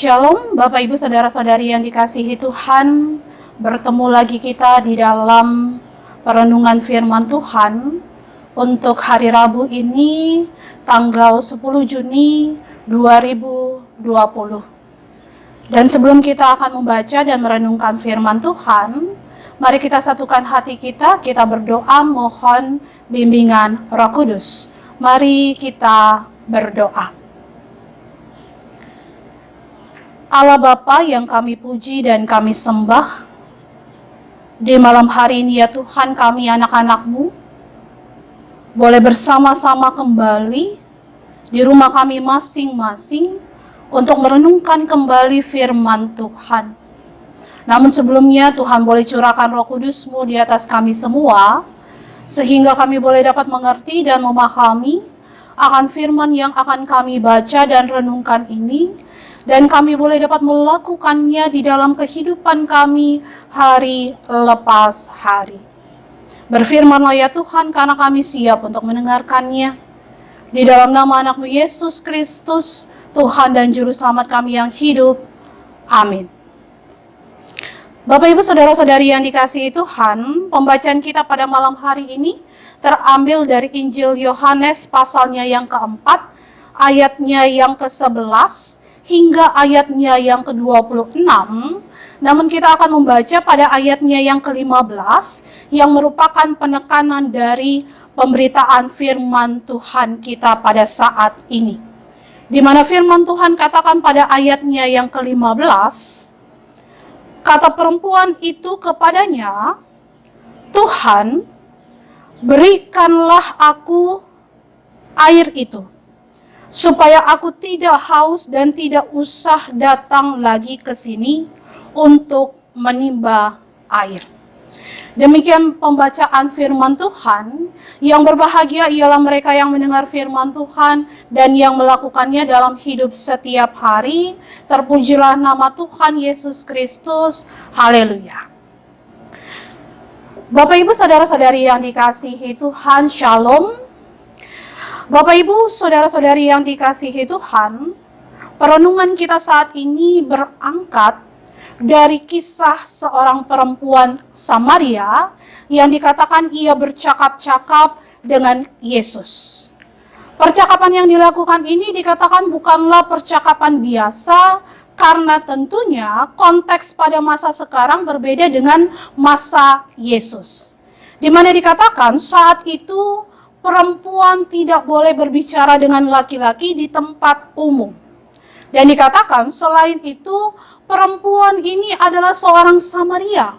Shalom, Bapak Ibu Saudara-saudari yang dikasihi Tuhan. Bertemu lagi kita di dalam perenungan firman Tuhan untuk hari Rabu ini, tanggal 10 Juni 2020. Dan sebelum kita akan membaca dan merenungkan firman Tuhan, mari kita satukan hati kita berdoa mohon bimbingan Roh Kudus. Mari kita berdoa. Allah Bapa yang kami puji dan kami sembah, di malam hari ini ya Tuhan, kami anak-anak-Mu boleh bersama-sama kembali di rumah kami masing-masing untuk merenungkan kembali firman Tuhan. Namun sebelumnya Tuhan boleh curahkan Roh Kudus-Mu di atas kami semua, sehingga kami boleh dapat mengerti dan memahami akan firman yang akan kami baca dan renungkan ini, dan kami boleh dapat melakukannya di dalam kehidupan kami hari lepas hari. Berfirmanlah ya Tuhan, karena kami siap untuk mendengarkannya. Di dalam nama anak-Mu Yesus Kristus, Tuhan dan Juru Selamat kami yang hidup. Amin. Bapak Ibu Saudara-saudari yang dikasihi Tuhan, pembacaan kita pada malam hari ini terambil dari Injil Yohanes pasalnya yang keempat, ayatnya yang ke-11, hingga ayatnya yang ke-26, namun kita akan membaca pada ayatnya yang ke-15, yang merupakan penekanan dari pemberitaan firman Tuhan kita pada saat ini. Di mana firman Tuhan katakan pada ayatnya yang ke-15, kata perempuan itu kepadanya, "Tuhan, berikanlah aku air itu, supaya aku tidak haus dan tidak usah datang lagi ke sini untuk menimba air." Demikian pembacaan firman Tuhan. Yang berbahagia ialah mereka yang mendengar firman Tuhan dan yang melakukannya dalam hidup setiap hari. Terpujilah nama Tuhan Yesus Kristus. Haleluya. Bapak Ibu Saudara-saudari yang dikasihi Tuhan, Shalom. Bapak Ibu, Saudara-saudari yang dikasihi Tuhan, perenungan kita saat ini berangkat dari kisah seorang perempuan Samaria yang dikatakan ia bercakap-cakap dengan Yesus. Percakapan yang dilakukan ini dikatakan bukanlah percakapan biasa, karena tentunya konteks pada masa sekarang berbeda dengan masa Yesus. Di mana dikatakan saat itu perempuan tidak boleh berbicara dengan laki-laki di tempat umum. Dan dikatakan selain itu, perempuan ini adalah seorang Samaria,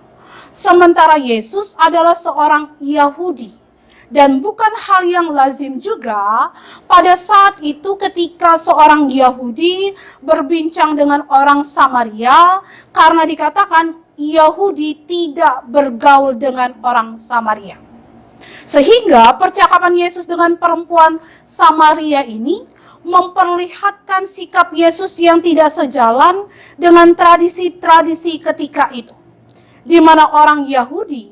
sementara Yesus adalah seorang Yahudi. Dan bukan hal yang lazim juga pada saat itu ketika seorang Yahudi berbincang dengan orang Samaria, karena dikatakan Yahudi tidak bergaul dengan orang Samaria. Sehingga percakapan Yesus dengan perempuan Samaria ini memperlihatkan sikap Yesus yang tidak sejalan dengan tradisi-tradisi ketika itu. Di mana orang Yahudi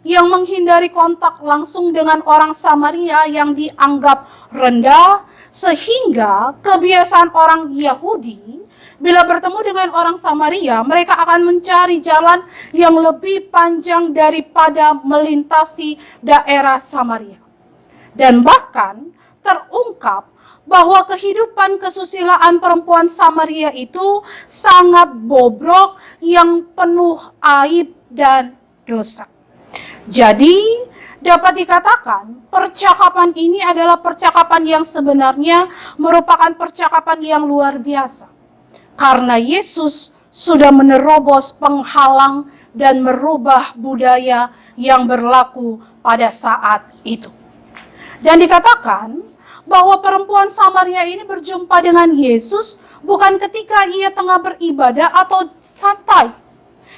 yang menghindari kontak langsung dengan orang Samaria yang dianggap rendah, sehingga kebiasaan orang Yahudi bila bertemu dengan orang Samaria, mereka akan mencari jalan yang lebih panjang daripada melintasi daerah Samaria. Dan bahkan terungkap bahwa kehidupan kesusilaan perempuan Samaria itu sangat bobrok, yang penuh aib dan dosa. Jadi dapat dikatakan percakapan ini adalah percakapan yang sebenarnya merupakan percakapan yang luar biasa. Karena Yesus sudah menerobos penghalang dan merubah budaya yang berlaku pada saat itu. Dan dikatakan bahwa perempuan Samaria ini berjumpa dengan Yesus bukan ketika ia tengah beribadah atau santai,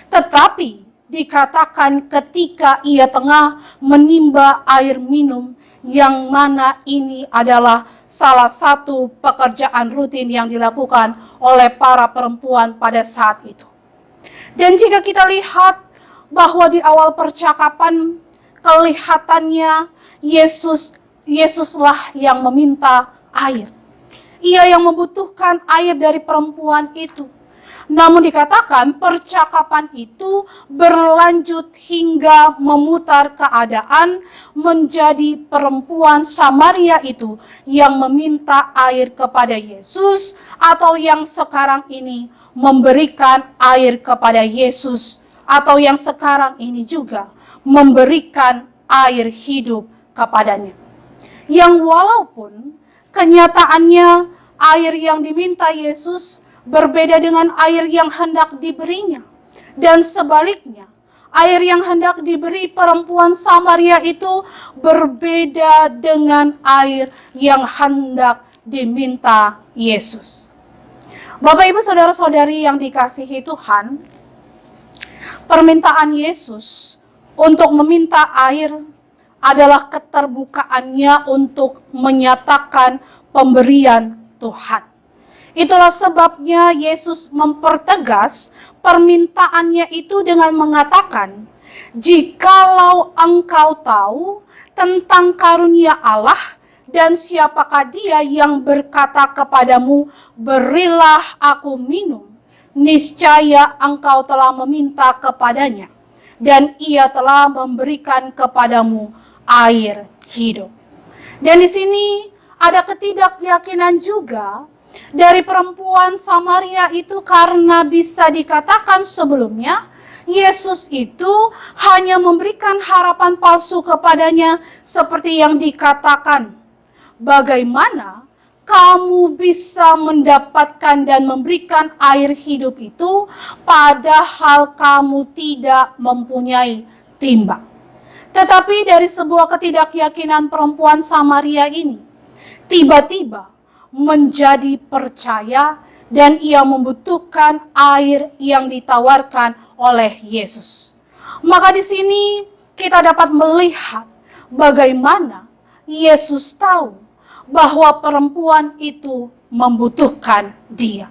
tetapi dikatakan ketika ia tengah menimba air minum, yang mana ini adalah salah satu pekerjaan rutin yang dilakukan oleh para perempuan pada saat itu. Dan jika kita lihat bahwa di awal percakapan kelihatannya Yesuslah yang meminta air. Ia yang membutuhkan air dari perempuan itu. Namun dikatakan percakapan itu berlanjut hingga memutar keadaan menjadi perempuan Samaria itu yang meminta air kepada Yesus, atau yang sekarang ini memberikan air kepada Yesus, atau yang sekarang ini juga memberikan air hidup kepadanya. Yang walaupun kenyataannya air yang diminta Yesus berbeda dengan air yang hendak diberinya. Dan sebaliknya, air yang hendak diberi perempuan Samaria itu berbeda dengan air yang hendak diminta Yesus. Bapak, Ibu, Saudara-saudari yang dikasihi Tuhan, permintaan Yesus untuk meminta air adalah keterbukaannya untuk menyatakan pemberian Tuhan. Itulah sebabnya Yesus mempertegas permintaannya itu dengan mengatakan, "Jikalau engkau tahu tentang karunia Allah dan siapakah Dia yang berkata kepadamu, berilah aku minum, niscaya engkau telah meminta kepadanya, dan Ia telah memberikan kepadamu air hidup." Dan di sini ada ketidakyakinan juga dari perempuan Samaria itu, karena bisa dikatakan sebelumnya Yesus itu hanya memberikan harapan palsu kepadanya, seperti yang dikatakan, "Bagaimana kamu bisa mendapatkan dan memberikan air hidup itu, padahal kamu tidak mempunyai timba?" Tetapi dari sebuah ketidakyakinan perempuan Samaria ini, tiba-tiba menjadi percaya, dan ia membutuhkan air yang ditawarkan oleh Yesus. Maka di sini kita dapat melihat bagaimana Yesus tahu bahwa perempuan itu membutuhkan Dia.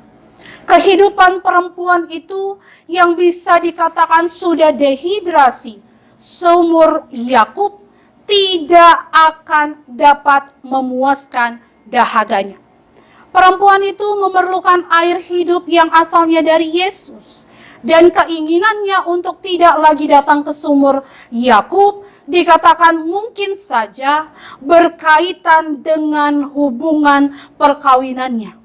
Kehidupan perempuan itu yang bisa dikatakan sudah dehidrasi seumur Yakub tidak akan dapat memuaskan dahaganya. Perempuan itu memerlukan air hidup yang asalnya dari Yesus, dan keinginannya untuk tidak lagi datang ke sumur Yakub dikatakan mungkin saja berkaitan dengan hubungan perkawinannya,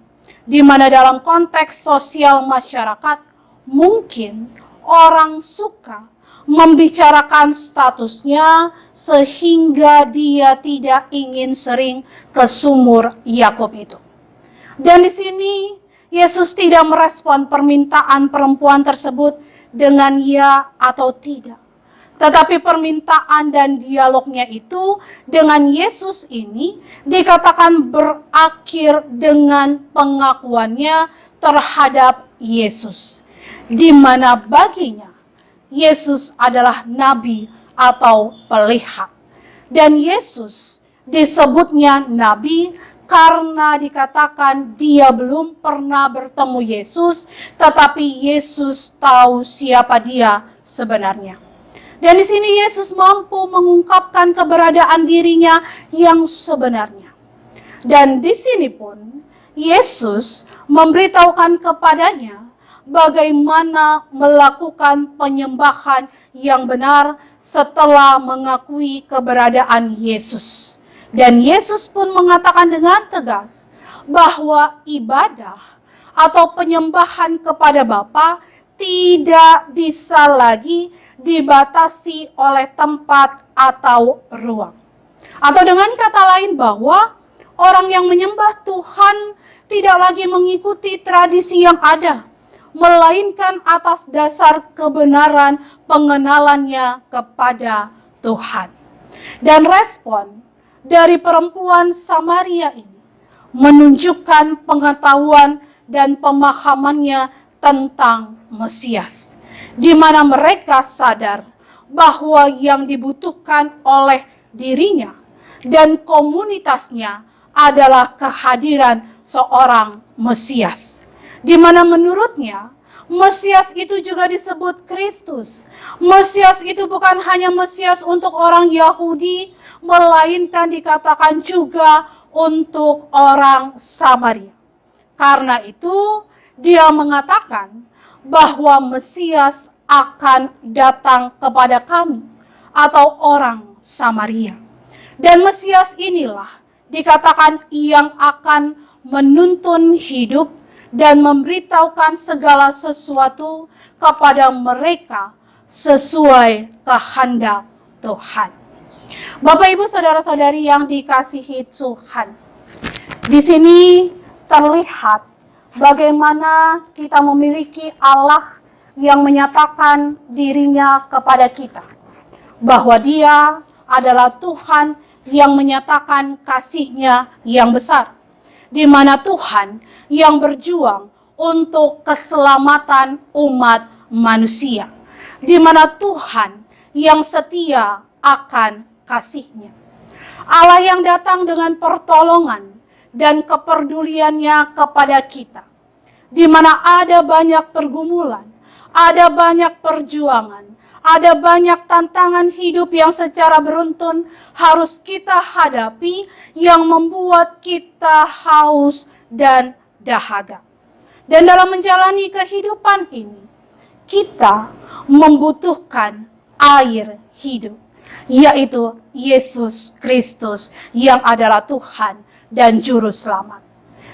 di mana dalam konteks sosial masyarakat mungkin orang suka membicarakan statusnya sehingga dia tidak ingin sering ke sumur Yakub itu. Dan di sini Yesus tidak merespon permintaan perempuan tersebut dengan ya atau tidak. Tetapi permintaan dan dialognya itu dengan Yesus ini dikatakan berakhir dengan pengakuannya terhadap Yesus, di mana baginya Yesus adalah nabi atau pelihat. Dan Yesus disebutnya nabi karena dikatakan dia belum pernah bertemu Yesus, tetapi Yesus tahu siapa dia sebenarnya. Dan di sini Yesus mampu mengungkapkan keberadaan dirinya yang sebenarnya. Dan di sini pun Yesus memberitahukan kepadanya bagaimana melakukan penyembahan yang benar setelah mengakui keberadaan Yesus. Dan Yesus pun mengatakan dengan tegas bahwa ibadah atau penyembahan kepada Bapa tidak bisa lagi dibatasi oleh tempat atau ruang. Atau dengan kata lain, bahwa orang yang menyembah Tuhan tidak lagi mengikuti tradisi yang ada, melainkan atas dasar kebenaran pengenalannya kepada Tuhan. Dan respon dari perempuan Samaria ini menunjukkan pengetahuan dan pemahamannya tentang Mesias, di mana mereka sadar bahwa yang dibutuhkan oleh dirinya dan komunitasnya adalah kehadiran seorang Mesias, di mana menurutnya Mesias itu juga disebut Kristus. Mesias itu bukan hanya Mesias untuk orang Yahudi, melainkan dikatakan juga untuk orang Samaria. Karena itu dia mengatakan bahwa Mesias akan datang kepada kami atau orang Samaria. Dan Mesias inilah dikatakan yang akan menuntun hidup dan memberitahukan segala sesuatu kepada mereka sesuai kehendak Tuhan. Bapak, Ibu, saudara-saudari yang dikasihi Tuhan, di sini terlihat bagaimana kita memiliki Allah yang menyatakan dirinya kepada kita, bahwa Dia adalah Tuhan yang menyatakan kasih-Nya yang besar, di mana Tuhan yang berjuang untuk keselamatan umat manusia, di mana Tuhan yang setia akan kasih-Nya. Allah yang datang dengan pertolongan dan kepeduliannya kepada kita, di mana ada banyak pergumulan, ada banyak perjuangan, ada banyak tantangan hidup yang secara beruntun harus kita hadapi yang membuat kita haus dan dahaga. Dan dalam menjalani kehidupan ini, kita membutuhkan air hidup, yaitu Yesus Kristus yang adalah Tuhan dan Juru Selamat.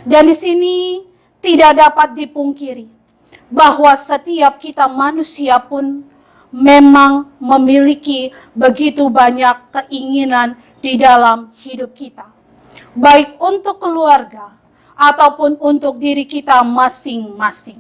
Dan di sini tidak dapat dipungkiri bahwa setiap kita manusia pun memang memiliki begitu banyak keinginan di dalam hidup kita, baik untuk keluarga ataupun untuk diri kita masing-masing.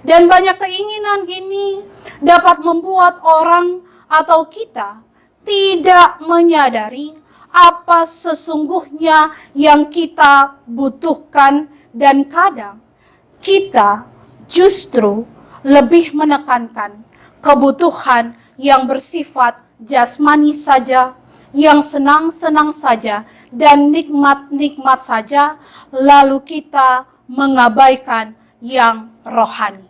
Dan banyak keinginan ini dapat membuat orang atau kita tidak menyadari apa sesungguhnya yang kita butuhkan, dan kadang kita justru lebih menekankan kebutuhan yang bersifat jasmani saja, yang senang-senang saja, dan nikmat-nikmat saja, lalu kita mengabaikan yang rohani.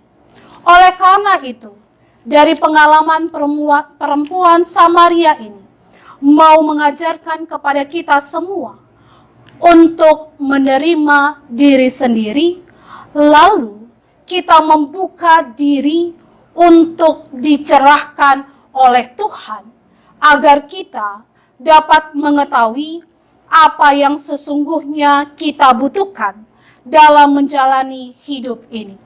Oleh karena itu, dari pengalaman perempuan Samaria ini, mau mengajarkan kepada kita semua untuk menerima diri sendiri, lalu kita membuka diri untuk dicerahkan oleh Tuhan, agar kita dapat mengetahui apa yang sesungguhnya kita butuhkan dalam menjalani hidup ini.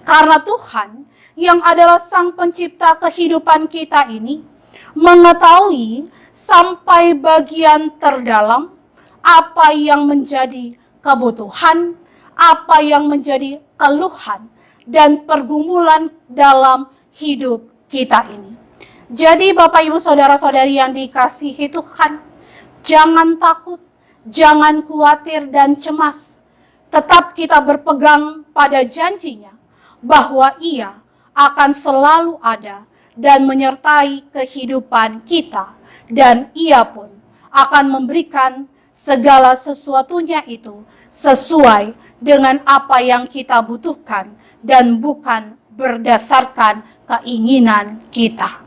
Karena Tuhan yang adalah Sang Pencipta kehidupan kita ini mengetahui sampai bagian terdalam apa yang menjadi kebutuhan, apa yang menjadi keluhan dan pergumulan dalam hidup kita ini. Jadi Bapak, Ibu, saudara-saudari yang dikasihi Tuhan, jangan takut, jangan khawatir dan cemas. Tetap kita berpegang pada janjinya bahwa Ia akan selalu ada dan menyertai kehidupan kita, dan Ia pun akan memberikan segala sesuatunya itu sesuai dengan apa yang kita butuhkan dan bukan berdasarkan keinginan kita.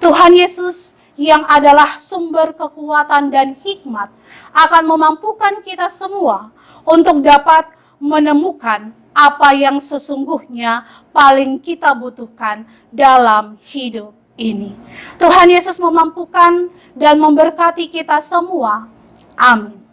Tuhan Yesus yang adalah sumber kekuatan dan hikmat akan memampukan kita semua untuk dapat menemukan apa yang sesungguhnya paling kita butuhkan dalam hidup ini. Tuhan Yesus memampukan dan memberkati kita semua. Amin.